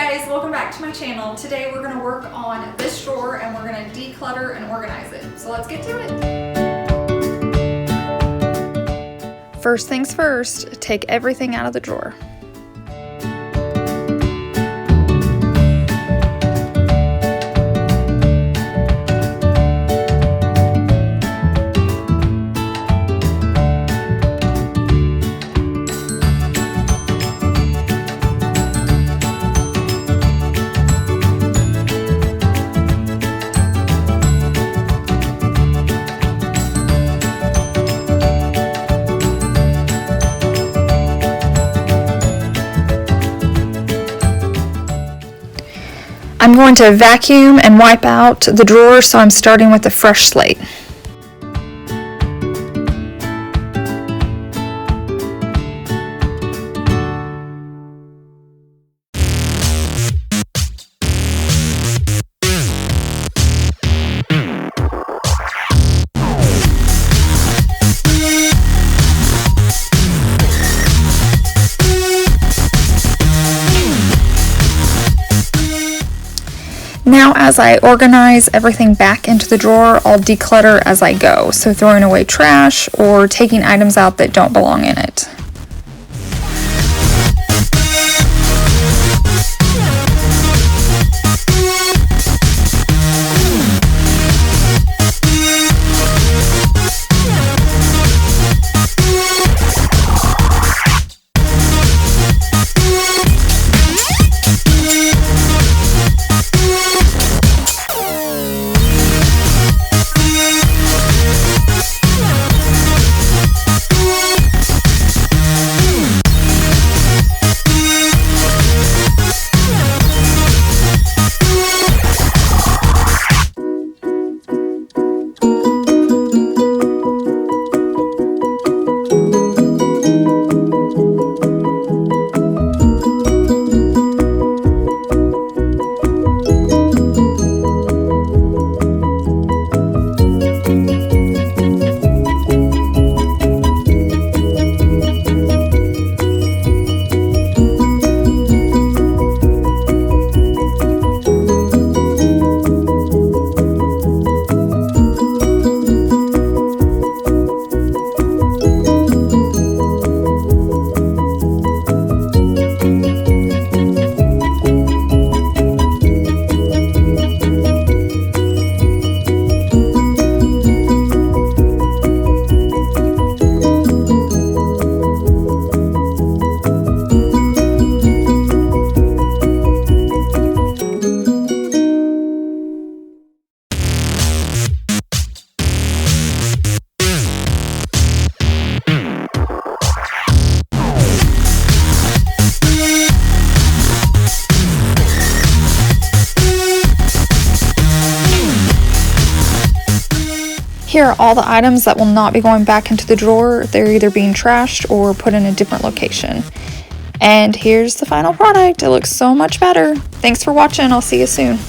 guys, welcome back to my channel. Today we're going to work on this drawer and we're going to declutter and organize it. So let's get to it. First things first, take everything out of the drawer. I'm going to vacuum and wipe out the drawer, so I'm starting with a fresh slate. Now as I organize everything back into the drawer, I'll declutter as I go, so throwing away trash or taking items out that don't belong in it. Here are all the items that will not be going back into the drawer. They're either being trashed or put in a different location. And here's the final product. It looks so much better. Thanks for watching. I'll see you soon.